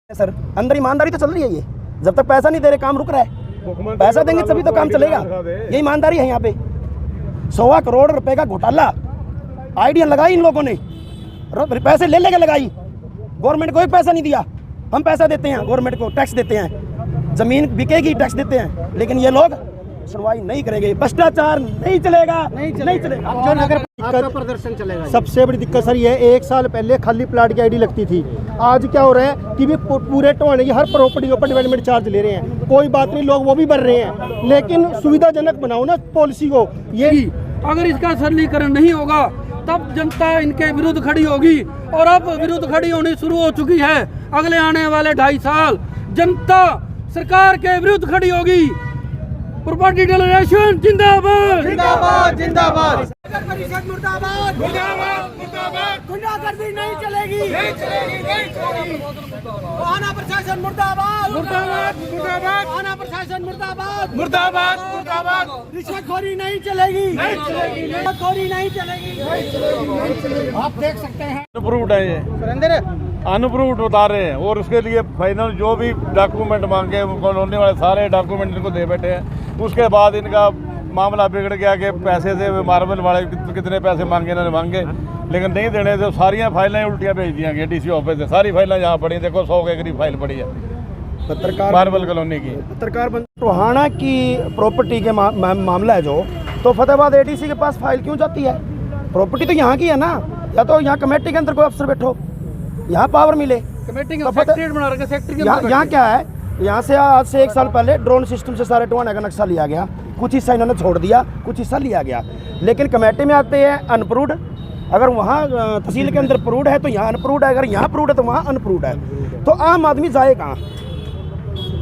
Sir अंदर ईमानदारी तो चल रही है। ये जब तक पैसा नहीं दे रहे काम रुक रहा है। पैसा देंगे तभी तो काम चलेगा। ये ईमानदारी है। यहाँ पे 100 करोड़ रुपए का घोटाला आइडिया लगाई इन लोगों ने, पैसे ले लेके लगाई। गवर्नमेंट को भी पैसा नहीं दिया। हम पैसा देते हैं गवर्नमेंट को, टैक्स देते हैं, जमीन बिकेगी टैक्स देते हैं, लेकिन ये लोग सुनवाई नहीं करेंगे। भ्रष्टाचार नहीं चलेगा, नहीं चलेगा। जो नगर प्रदर्शन चलेगा। सबसे बड़ी दिक्कत सर ये है, 1 साल पहले खाली प्लाट की आईडी लगती थी। आज क्या हो रहा है कि भी पूरे टोने की हर प्रॉपर्टी के ऊपर डेवलपमेंट चार्ज ले रहे हैं। कोई बात नहीं, लोग वो भी भर रहे हैं, लेकिन सुविधाजनक बनाओ ना पॉलिसी को। ये अगर इसका सरलीकरण नहीं होगा तब जनता इनके विरुद्ध खड़ी होगी, और अब विरुद्ध खड़ी होनी शुरू हो चुकी है। अगले आने वाले 2.5 साल जनता सरकार के विरुद्ध खड़ी होगी। प्रॉपर्टी डीलरेशन जिंदाबाद, जिंदाबाद, जिंदाबाद। परिषद मुर्दाबाद, मुर्दाबाद, मुर्दाबाद। गुंडागर्दी नहीं चलेगी, नहीं चलेगी, नहीं चलेगी। आना प्रशासन मुर्दाबाद, मुर्दाबाद, मुर्दाबाद। आना प्रशासन मुर्दाबाद, मुर्दाबाद, मुर्दाबाद। रिश्वतखोरी नहीं चलेगी, नहीं चलेगी, रिश्वतखोरी नहीं चलेगी, नहीं चलेगी, नहीं चलेगी। आप देख सकते हैं अनप्रूव्ड है, ये अनप्रूव्ड बता रहे हैं, और उसके लिए फाइनल जो भी डॉक्यूमेंट मांगे कॉलोनी वाले सारे डॉक्यूमेंट इनको दे बैठे हैं। उसके बाद इनका मामला बिगड़ गया कि पैसे से मार्बल वाले कितने पैसे मांगे इन्होंने मांगे, लेकिन नहीं देने से सारियाँ फाइलें उल्टियाँ भेज दी गई डीसी ऑफिस से। सारी फाइलें यहाँ पड़ी, देखो 100 के करीब फाइल पड़ी है पत्रकार मार्बल कॉलोनी की। पत्रकार टोहाना की प्रॉपर्टी के मामला है जो, तो फतेहाबाद एडीसी के पास फाइल क्यों जाती है? प्रॉपर्टी तो यहाँ की है ना। या तो यहाँ कमेटी के अंदर कोई अफसर बैठो, यहाँ पावर मिले। कमेटी तो बना रखा सेक्टर के यहाँ क्या है, यहाँ से आज से 1 साल पहले ड्रोन सिस्टम से सारे टोहाना का नक्शा लिया गया। कुछ हिस्सा इन्होंने छोड़ दिया, कुछ हिस्सा लिया गया, लेकिन कमेटी में आते हैं अनप्रूव्ड। अगर वहाँ तहसील के अंदर प्रूव्ड है तो यहाँ अनप्रूव्ड है, अगर यहाँ प्रूव्ड है तो वहाँ अनप्रूव्ड है। तो आम आदमी जाए कहाँ?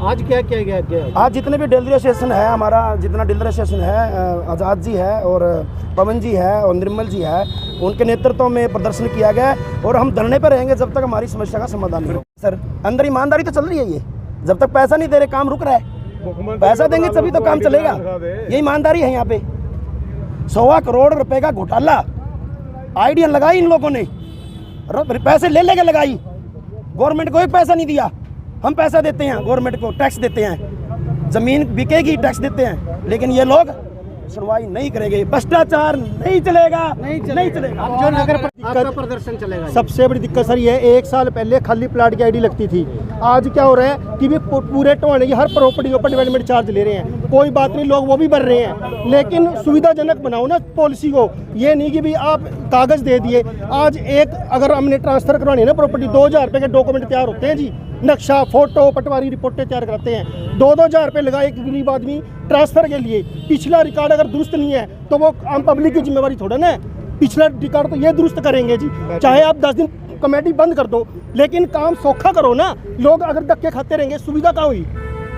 आज क्या किया गया? आज जितने भी डीलर स्टेशन है, हमारा जितना डीलर स्टेशन है, आज़ाद जी है और पवन जी है और निर्मल जी है, उनके नेतृत्व में प्रदर्शन किया गया है। और हम धरने पर रहेंगे जब तक हमारी समस्या का समाधान नहीं हो। सर अंदर ईमानदारी तो चल रही है। ये जब तक पैसा नहीं दे रहे काम रुक रहा है। पैसा देंगे तभी तो काम चलेगा। ये ईमानदारी है। यहाँ पे 100 करोड़ रुपए का घोटाला आइडिया लगाई इन लोगों ने, पैसे ले लेके लगाई। गवर्नमेंट को भी पैसा नहीं दिया। हम पैसा देते हैं गवर्नमेंट को, टैक्स देते हैं, जमीन बिकेगी टैक्स देते हैं, लेकिन ये लोग सुनवाई नहीं करेंगे। भ्रष्टाचार नहीं चलेगा, नहीं चलेगा। जो नगर प्रदर्शन चलेगा। सबसे बड़ी दिक्कत सर ये है, 1 साल पहले खाली प्लाट की आईडी लगती थी। आज क्या हो रहा है कि भी पूरे टोने की हर प्रॉपर्टी के ऊपर डेवलपमेंट चार्ज ले रहे हैं। कोई बात नहीं, लोग वो भी भर रहे हैं, लेकिन सुविधाजनक बनाओ ना पॉलिसी को। ये नहीं कि भी आप कागज दे दिए। आज अगर हमने ट्रांसफर करवानी है ना प्रॉपर्टी, 2000 रुपये के डॉक्यूमेंट तैयार होते हैं जी, नक्शा, फोटो, पटवारी रिपोर्टें तैयार करते हैं। 2-2 रुपये लगाए एक गरीब आदमी ट्रांसफर के लिए। पिछला रिकॉर्ड अगर दुरुस्त नहीं है तो वो आम पब्लिक की जिम्मेवारी थोड़ा ना है। पिछला रिकॉर्ड तो ये दुरुस्त करेंगे जी, चाहे आप 10 दिन कमेटी बंद कर दो, लेकिन काम सौखा करो ना। लोग अगर धक्के खाते रहेंगे, सुविधा कहाँ हुई?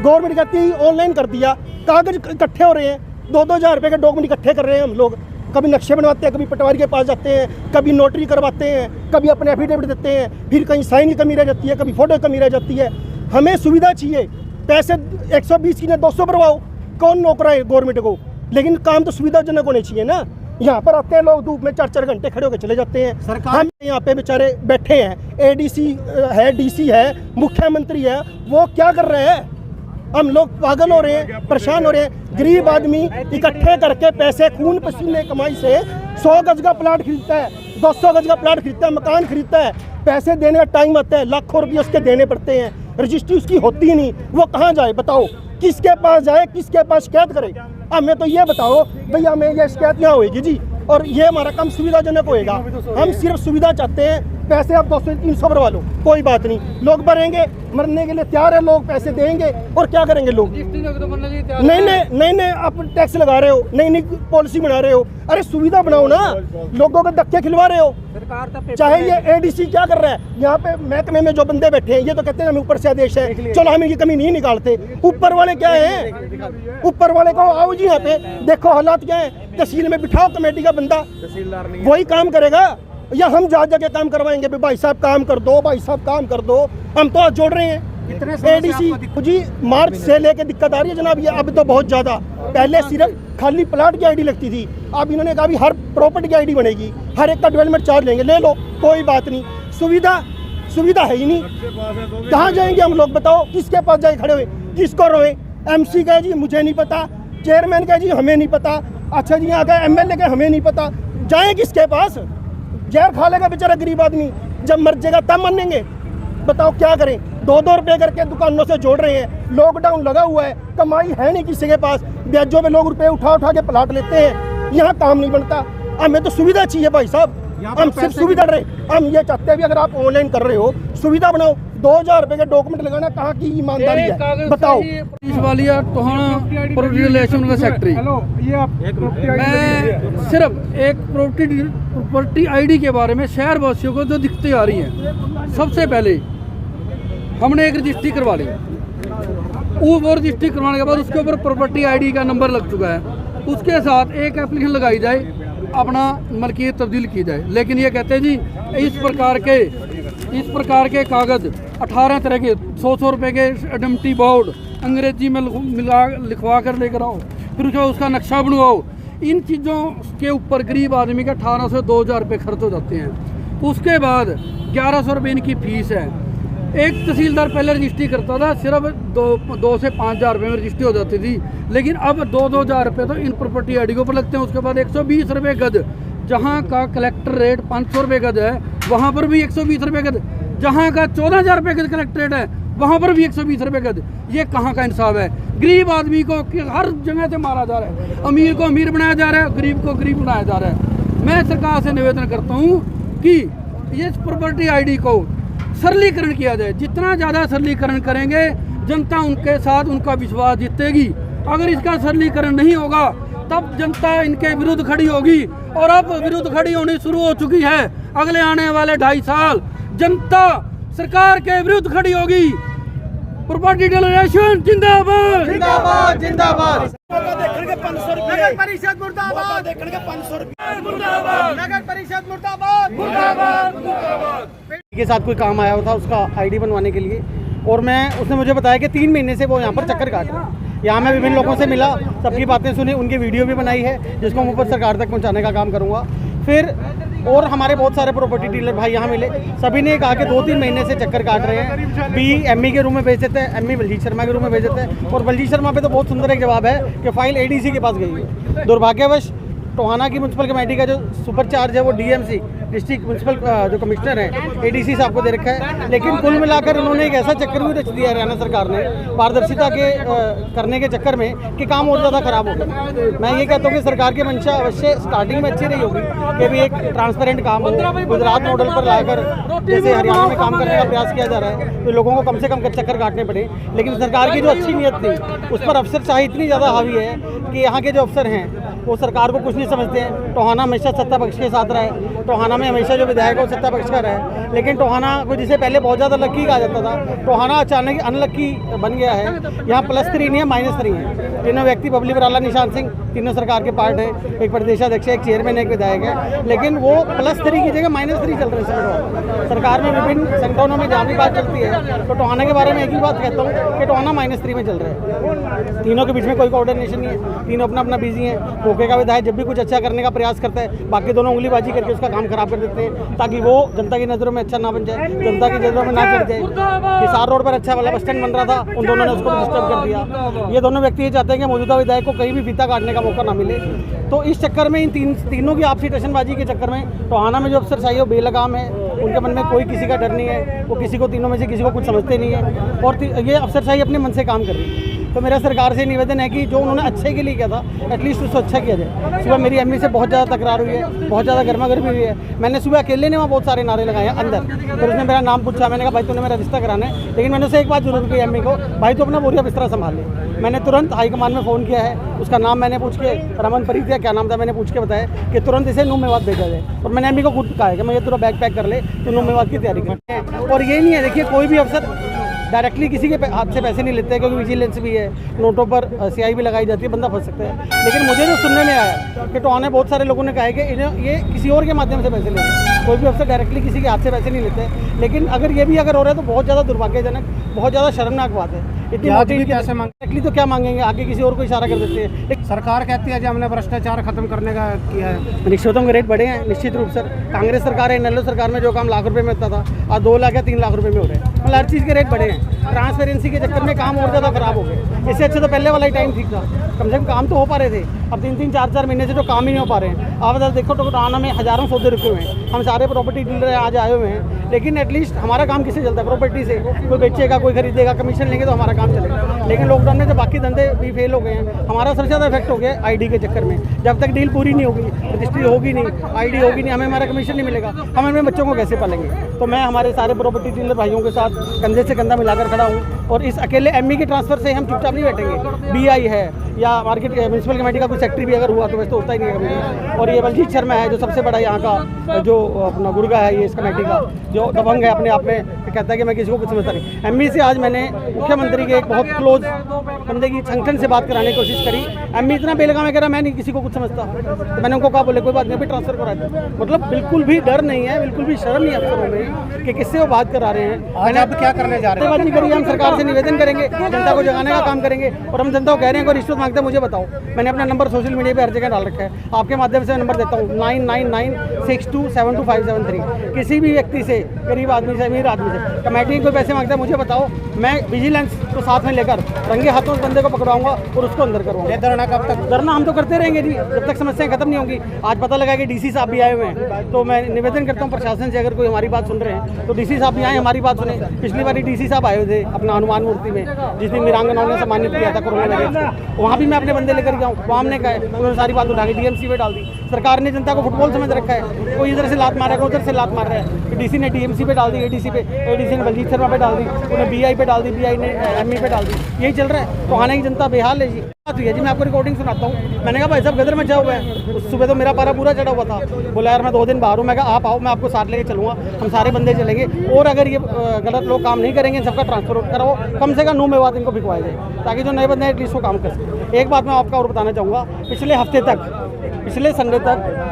गवर्नमेंट कहती है ऑनलाइन कर दिया, कागज इकट्ठे हो रहे हैं, 2-2 रुपये के डॉक्यूमेंट इकट्ठे कर रहे हैं हम लोग। कभी नक्शे बनवाते हैं, कभी पटवारी के पास जाते हैं, कभी नोटरी करवाते हैं, कभी अपने एफिडेविट देते हैं, फिर कहीं साइन की कमी रह जाती है, कभी फोटो की कमी रह जाती है। हमें सुविधा चाहिए। पैसे 120 की 200 भरवाओ, कौन नौकरा है गवर्नमेंट को? लेकिन काम तो सुविधाजनक होने चाहिए ना। यहाँ पर आते हैं लोग, धूप में 4-4 घंटे खड़े होकर चले जाते हैं। सरकार हम यहाँ पे बेचारे बैठे हैं, एडीसी है, डीसी है, मुख्यमंत्री है, वो क्या कर रहे हैं? हम लोग पागल हो रहे हैं, परेशान हो रहे हैं। गरीब आदमी इकट्ठे करके पैसे खून पसीने कमाई से 100 गज का प्लाट खरीदता है, 200 गज का प्लाट खरीदता है, मकान खरीदता है। पैसे देने का टाइम आता है, लाखों रुपये उसके देने पड़ते हैं, रजिस्ट्री उसकी होती ही नहीं। वो कहाँ जाए बताओ? किसके पास जाए, किसके पास शिकायत करे? हमें तो ये बताओ भैया, हमें ये शिकायत यहाँ होगी जी, और ये हमारा काम सुविधाजनक होएगा। हम सिर्फ सुविधा चाहते हैं। पैसे आप 200-300 भरवा लो, कोई बात नहीं, लोग भरेंगे, मरने के लिए तैयार है लोग, पैसे देंगे। और क्या करेंगे लोग? नहीं, आप टैक्स लगा रहे हो, नई पॉलिसी बना रहे हो। अरे सुविधा बनाओ ना, लोगों के धक्के खिलवा रहे हो। चाहे ये एडीसी क्या कर रहा है, यहाँ पे महकमे में जो बंदे बैठे हैं, ये तो कहते हैं हमें ऊपर से आदेश है, चलो हम इनकी कमी नहीं निकालते। ऊपर वाले क्या है? ऊपर वाले को आओ जी, यहाँ पे देखो हालात क्या है। तहसील में बिठाओ कमेटी का बंदा, वही काम करेगा, या हम जा जाके काम करवाएंगे? भाई साहब काम कर दो, भाई साहब काम कर दो। हम तो आज जोड़ रहे हैं। एडीसी जी मार्च से लेके दिक्कत आ रही है जनाब। ये अब तो बहुत ज़्यादा, पहले सिर्फ खाली प्लाट की आईडी लगती थी, अब इन्होंने कहा भी हर प्रॉपर्टी की आईडी बनेगी, हर एक का डेवलपमेंट चार्ज लेंगे। ले लो, कोई बात नहीं। सुविधा सुविधा है ही नहीं। कहाँ जाएंगे हम लोग, बताओ किसके पास जाए खड़े हुए, किसको रोए। MC का जी मुझे नहीं पता, चेयरमैन का जी हमें नहीं पता, अच्छा जी यहाँ का MLA का हमें नहीं पता, जाए किसके पास। जहर खा लेगा बेचारा गरीब आदमी, जब मर जाएगा तब मनेंगे। बताओ क्या करें, 2-2 रुपये करके दुकानों से जोड़ रहे हैं, लॉकडाउन लगा हुआ है, कमाई है नहीं किसी के पास, ब्याजों पे लोग रुपए उठा उठा के प्लाट लेते हैं, यहाँ काम नहीं बनता। हमें तो सुविधा चाहिए भाई साहब, हम सिर्फ सुविधा रहे। हम ये चाहते हैं भी अगर आप ऑनलाइन कर रहे हो सुविधा बनाओ, 2000 रुपए के डॉक्यूमेंट लगाना कहाँ की ईमानदारी है बताओ। वालिया टोहाना प्रोपर्टी रिलेशन का सेक्रेटरी, मैं सिर्फ एक प्रॉपर्टी ID के बारे में शहर वासियों को जो दिक्कतें आ रही हैं, सबसे पहले हमने एक रजिस्ट्री करवा ली, वो रजिस्ट्री करवाने के बाद उसके ऊपर प्रॉपर्टी ID का नंबर लग चुका है, उसके साथ एक एप्लीकेशन लगाई जाए, अपना मलकियत तब्दील की जाए। लेकिन ये कहते हैं जी इस प्रकार के कागज़ 18 तरह के 100 रुपए के एडम्प्टी बोर्ड अंग्रेजी में लिखवा कर लेकर आओ, फिर उसका नक्शा बनवाओ। इन चीज़ों के ऊपर गरीब आदमी के 1800 से 2000 रुपये खर्च हो जाते हैं। उसके बाद 1100 रुपये इनकी फ़ीस है। एक तहसीलदार पहले रजिस्ट्री करता था, सिर्फ 2 से 5000 रुपये में रजिस्ट्री हो जाती थी, लेकिन अब 2-2000 रुपये तो इन प्रॉपर्टी ID के ऊपर लगते हैं। उसके बाद 120 रुपये गज, जहाँ का कलेक्टर रेट 500 रुपये गज है वहाँ पर भी 120 रुपये गज, जहाँ का 14000 रुपये गज कलेक्टर रेट है वहाँ पर भी 120 रुपये गज। ये कहाँ का इंसाफ है? गरीब आदमी को हर जगह से मारा जा रहा है, अमीर को अमीर बनाया जा रहा है, गरीब को गरीब बनाया जा रहा है। मैं सरकार से निवेदन करता हूँ कि ये प्रॉपर्टी ID को सरलीकरण किया जाए। जितना ज़्यादा सरलीकरण करेंगे जनता उनके साथ उनका विश्वास जीतेगी। अगर इसका सरलीकरण नहीं होगा तब जनता इनके विरुद्ध खड़ी होगी, और अब विरुद्ध खड़ी होनी शुरू हो चुकी है। अगले आने वाले 2.5 साल जनता सरकार के विरुद्ध खड़ी होगी। प्रॉपर्टी डीलरेशन जिंदाबाद जिंदाबाद जिंदाबाद। नगर परिषद मुर्दाबाद, देखने 500 रुपये मुर्दाबाद, नगर परिषद मुर्दाबाद मुर्दाबाद मुर्दाबाद। के साथ कोई काम आया था उसका ID बनवाने के लिए, और उसने मुझे बताया कि 3 महीने से वो यहाँ पर चक्कर काट रहे हैं। यहाँ मैं विभिन्न लोगों से मिला, सबकी बातें सुनी, उनकी वीडियो भी बनाई है जिसको मैं ऊपर सरकार तक पहुँचाने का काम करूँगा। फिर और हमारे बहुत सारे प्रॉपर्टी डीलर भाई यहाँ मिले, सभी ने कहा कि 2-3 महीने से चक्कर काट रहे हैं। ME के रूम में भेज देते हैं, ME बलजीत शर्मा के रूम में भेज देते हैं, और बलजीत शर्मा पे तो बहुत सुंदर एक जवाब है कि फाइल ADC के पास गई है। दुर्भाग्यवश टोहाना की म्यूनसिपल कमेटी का जो सुपर चार्ज है वो DMC डिस्ट्रिक्ट म्यूनसिपल जो कमिश्नर है ADC साहब को दे रखा है। लेकिन कुल मिलाकर उन्होंने एक ऐसा चक्कर भी रच दिया हरियाणा सरकार ने पारदर्शिता के करने के चक्कर में कि काम और ज़्यादा खराब हो गया। मैं ये कहता हूँ कि सरकार की मंशा अवश्य स्टार्टिंग में अच्छी रही होगी कि भी एक ट्रांसपेरेंट काम हो, गुजरात मॉडल पर लाकर जैसे हरियाणा में काम करने का प्रयास किया जा रहा है, तो लोगों को कम से कम चक्कर काटने पड़े। लेकिन सरकार की जो अच्छी नीयत थी उस पर अफसरशाही इतनी ज़्यादा हावी है कि यहाँ के जो अफसर हैं वो सरकार को कुछ नहीं समझते हैं। टोहाना हमेशा सत्ता पक्ष के साथ रहा है, टोहाना में हमेशा जो विधायक है वो सत्ता पक्ष का रहा है। लेकिन टोहाना को जिसे पहले बहुत ज़्यादा लक्की कहा जाता था, टोहाना अचानक अनलक्की बन गया है। यहाँ +3 नहीं है, -3 है। तीनों व्यक्ति बबली बराला, निशान सिंह, तीनों सरकार के पार्ट है। एक प्रदेशाध्यक्ष, एक चेयरमैन, एक विधायक है। लेकिन वो +3 की जगह -3 चल रहे हैं सरकार में। विभिन्न संगठनों में जहाँ भी बात चलती है तो टोहाना के बारे में एक ही बात कहता हूँ कि टोहाना -3 में चल रहा है। तीनों के बीच में कोई कोऑर्डिनेशन नहीं है, तीनों अपना अपना बिजी हैं। कोके का विधायक जब भी कुछ अच्छा करने का प्रयास करता है, बाकी दोनों उंगलीबाजी करके उसका काम खराब कर देते हैं ताकि वो जनता की नज़रों में अच्छा ना बन जाए, जनता की नज़रों में ना चढ़ जाए। हिसार रोड पर अच्छा वाला बस स्टैंड बन रहा था, उन दोनों ने उसको डिस्टर्ब कर दिया। ये दोनों व्यक्ति ये चाहते हैं कि मौजूदा विधायक को कहीं भी फीता काटने का मौका ना मिले। तो इस चक्कर में इन तीनों की आपसी टशनबाजी के चक्कर में टोहाना में जो अफसरशाही है बेलगाम है। उनके मन में कोई किसी का डर नहीं है, वो किसी को, तीनों में से किसी को कुछ समझते नहीं है, और ये अफसरशाही अपने मन से काम कर रही है। तो मेरा सरकार से निवेदन है कि जो उन्होंने अच्छे के लिए किया था एटलीस्ट उसको अच्छा किया जाए। सुबह मेरी ME से बहुत ज़्यादा तकरार हुई है, बहुत ज़्यादा गर्मागर्मी हुई है। मैंने सुबह अकेले ने वहाँ बहुत सारे नारे लगाए हैं अंदर, फिर उसने मेरा नाम पूछा। मैंने कहा भाई तूने मेरा रिश्ता कराना है, लेकिन मैंने उसे एक बात जरूर की ME को, भाई तो अपना बोरिया बिस्तरा संभाल ले। मैंने तुरंत हाईकमान में फ़ोन किया है, उसका नाम मैंने पूछ के, रमन परीत या क्या नाम था, मैंने पूछ के बताया कि तुरंत इसे नूह मेवात भेजा जाए। और मैंने ME को खुद कहा है कि मैं ये पूरा बैग पैक कर ले, तो नूह मेवात की तैयारी करते हैं। और ये नहीं है, देखिए कोई भी अफसर डायरेक्टली किसी के हाथ से पैसे नहीं लेते हैं, क्योंकि विजिलेंस भी है, नोटों पर CI भी लगाई जाती है, बंदा फंस सकता है। लेकिन मुझे जो सुनने में आया कि टोहाना बहुत सारे लोगों ने कहा है कि ये किसी और के माध्यम से पैसे लेते हैं। कोई भी अफसर डायरेक्टली किसी के हाथ से पैसे नहीं लेते, लेकिन अगर ये भी अगर हो रहा है तो बहुत ज़्यादा दुर्भाग्यजनक, बहुत ज़्यादा शर्मनाक बात है। इतनी मोटी डायरेक्टली तो क्या मांगेंगे, आगे किसी और को इशारा कर देते हैं। सरकार कहती है कि हमने भ्रष्टाचार खत्म करने का किया है। रिश्वतों के रेट बढ़े हैं निश्चित रूप से। कांग्रेस सरकार है, नल्लो सरकार में जो काम लाख रुपए में होता था आज 2 लाख या 3 लाख रुपए में हो रहे हैं। मतलब हर चीज़ के रेट बढ़े हैं। ट्रांसपेरेंसी के चक्कर में काम और ज़्यादा खराब हो गए। इससे अच्छे तो पहले वाला ही टाइम ठीक था, कम से कम काम तो हो पा रहे थे। अब 3-3, 4-4 महीने से जो काम ही नहीं हो पा रहे हैं। आप अगर देखो तो टाना में हज़ारों सौदे रुके हुए हैं। हम सारे प्रॉपर्टी डीलर आज आए हुए हैं, लेकिन एटलीस्ट हमारा काम किससे चलता है? प्रॉपर्टी से। कोई बेचेगा, कोई खरीदेगा, कमीशन लेंगे तो हमारा काम चलेगा। लेकिन लॉकडाउन में जो बाकी धंधे भी फेल हो गए हैं, हमारा सबसे ज़्यादा इफेक्ट हो गया आईडी के चक्कर में। जब तक डील पूरी नहीं होगी, रजिस्ट्री होगी नहीं, आईडी होगी नहीं, हमें हमारा कमीशन नहीं मिलेगा। हम अपने बच्चों को कैसे पालेंगे? तो मैं हमारे सारे प्रॉपर्टी डीलर भाइयों के साथ कंधे से कंधा मिलाकर खड़ा हूँ। और इस अकेले एमई के ट्रांसफर से हम चुपचाप नहीं बैठेंगे। बीआई है या मार्केट म्यूनसिपल कमेटी का कोई सेक्रेटरी भी अगर हुआ तो वैसे तो होता ही नहीं है कभी। और ये बलजीत शर्मा है जो सबसे बड़ा यहाँ का जो अपना गुर्गा है ये इस कमेटी का, जो दबंग है अपने आप में, कहता है कि मैं किसी को कुछ समझता नहीं। एमई से आज मैंने मुख्यमंत्री के एक बहुत क्लोज बंदे की संगठन से बात कराने की कोशिश करी। एमई इतना बेलगाम है, कह रहा मैं नहीं किसी को कुछ समझता। तो मैंने उनको कहा बोले कोई बात नहीं, अभी ट्रांसफर करा दे। मतलब बिल्कुल भी डर नहीं है, बिल्कुल भी शर्म नहीं है अफसरों में कि किससे वो बात करा रहे हैं। मैंने अब क्या करने जा रहे हैं? बात नहीं करिए, हम सरकार से निवेदन करेंगे, जनता को जगाने का काम करेंगे। और हम जनता को कह रहे हैं कोई रिश्वत मांगते हैं मुझे बताओ। मैंने अपना नंबर सोशल मीडिया पे हर जगह डाल रखा है, आपके माध्यम से नंबर देता हूँ 9996272573। किसी भी व्यक्ति से, गरीब आदमी से, अमीर आदमी से, कमेटी कोई पैसे मांगता है मुझे बताओ। मैं विजिलेंस को साथ में लेकर रंगे हाथों उस बंदे को पकड़ाऊंगा और उसको अंदर करूँगा। धरना कब तक? धरना हम तो करते रहेंगे जी, जब तक समस्याएं खत्म नहीं होंगी। आज पता लगा कि डीसी साहब भी आए हुए हैं, तो मैं निवेदन करता हूँ प्रशासन से, अगर कोई हमारी बात सुन रहे हैं तो डीसी साहब भी आए, हमारी बात सुने। पिछली बार डीसी साहब आए थे अपना हनुमान मूर्ति में, जिस दिन वीरांगनाओं ने सम्मानित किया था कोरोना वायरस, वहाँ भी मैं अपने बंदे लेकर गया हूँ। वहाँ हमने कहा उन्होंने सारी बात उठा के डीएमसी पे डाल दी। सरकार ने जनता को फुटबॉल समझ रखा है, कोई इधर से लात मारेगा, उधर से लात मार रहा है। डीसी ने डीएमसी पे डाल दी, एडीसी पे, एडीसी ने बलजीत शर्मा पे डाल दी, उन्हें बीआई पे डाल दी, बीआई ने एमई पे डाल दी। यही चल रहा है। तो आने की जनता बेहाल है जी। बात हुई है जी, मैं आपको रिकॉर्डिंग सुनाता हूँ। मैंने कहा भाई साहब गदर मचा हुआ है। उस सुबह तो मेरा पारा पूरा चढ़ा हुआ था। बोला यार मैं 2 दिन बाहर हूँ। मैं कहा आप आओ, मैं आपको साथ लेके चलूँगा, हम सारे बंदे चलेंगे। और अगर ये गलत लोग काम नहीं करेंगे, सबका ट्रांसफर कराओ, कम से कम 9 मेवात इनको भिजवाया जाए, ताकि जो नए बंदे हैं एटलीस्ट वो काम कर सकें। एक बात मैं आपका और बताना चाहूँगा, पिछले हफ्ते तक, पिछले संडे तक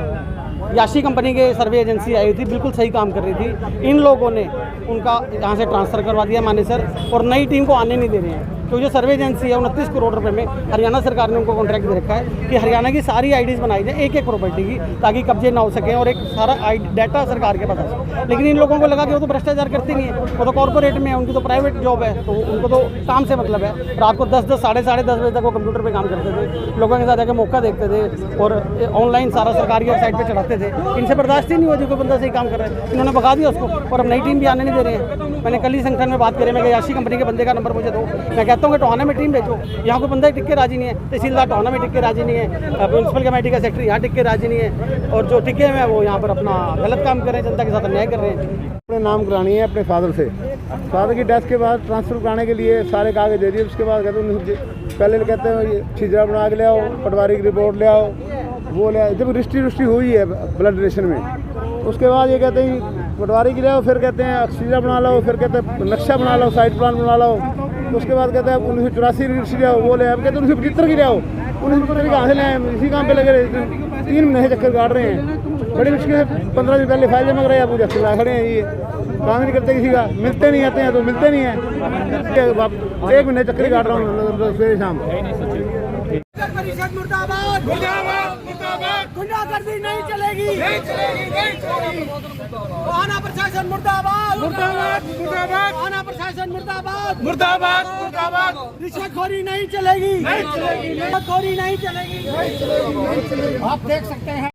याशी कंपनी के सर्वे एजेंसी आई थी, बिल्कुल सही काम कर रही थी। इन लोगों ने उनका यहाँ से ट्रांसफ़र करवा दिया माने सर, और नई टीम को आने नहीं दे रहे हैं। तो जो सर्वे एजेंसी है 29 करोड़ रुपए में हरियाणा सरकार ने उनको कॉन्ट्रैक्ट दे रखा है कि हरियाणा की सारी आईडीज़ बनाई जाए एक प्रॉपर्टी की, ताकि कब्जे ना हो सकें और एक सारा डाटा सरकार के पास आ सके। लेकिन इन लोगों को लगा कि वो तो भ्रष्टाचार करते नहीं है, वो तो कॉर्पोरेट में है, उनकी तो प्राइवेट जॉब है, तो उनको तो काम से मतलब है। रात को 10-10, साढ़े 10 बजे तक वो कंप्यूटर पर काम करते थे, लोगों के साथ जाकर मौका देखते थे और ऑनलाइन सारा सरकारी वेबसाइट पर चढ़ाते थे। इनसे बर्दाश्त ही नहीं हुआ जो कोई बंदा सही काम कर रहा है, इन्होंने भगा दिया उसको। और अब नई टीम भी आने नहीं दे रहे हैं। मैंने कल ही संगठन में बात करी, मैं याशी कंपनी के बंदे का नंबर मुझे दो। मैं कहता हूँ कि टोहाना में टीम भेजो, यहाँ कोई बंदा टिक के राजी नहीं है। तहसीलदार टोहाना में टिक के राजी नहीं है, म्यूनसिपल कमेटी का सेक्रेटरी यहाँ टिक के राजी नहीं है, और जो टिके हैं वो यहाँ पर अपना गलत काम कर रहे हैं, जनता के साथ अन्याय कर रहे हैं। अपने नाम करानी है अपने फादर से। फादर की डेथ के बाद ट्रांसफ़र कराने के लिए सारे कागज दे दिए। उसके बाद कहते हैं पहले कहते हैं ये छिजरा बना के ले आओ, पटवारी की रिपोर्ट ले आओ, वो ले आओ। जब रजिस्ट्री हुई है ब्लड डोनेशन में, उसके बाद ये कहते हैं पटवारी की ले आओ, फिर कहते हैं छिजरा बना लो, फिर कहते हैं नक्शा बना लो, साइट प्लान बना लो। उसके बाद कहते हैं 1984 रजिस्ट्री आओ, वो ले आओ। कहते हैं 1975 की ले आओ। 1975 कहाँ से ले आए? इसी काम पे लगे रहे, 3 महीने से चक्कर काट रहे हैं। बड़ी मुश्किल से 15 दिन पहले फाइल जमा कराया, पूरे खिला खड़े हैं। ये काम नहीं करते, किसी का मिलते नहीं आते हैं तो मिलते नहीं हैं। 1 महीने चक्कर काट रहा हूँ सुबह शाम। परिषद मुर्दाबाद, मुर्दाबाद, मुर्दाबाद। गुंडागर्दी नहीं चलेगी, नहीं चलेगी, नहीं चलेगी। आना प्रशासन मुर्दाबाद, मुर्दाबाद, मुर्दाबाद। आना प्रशासन मुर्दाबाद, मुर्दाबाद, मुर्दाबाद। रिश्वतखोरी नहीं चलेगी, नहीं चलेगी, रिश्वतखोरी नहीं चलेगी, नहीं चलेगी। आप देख सकते हैं।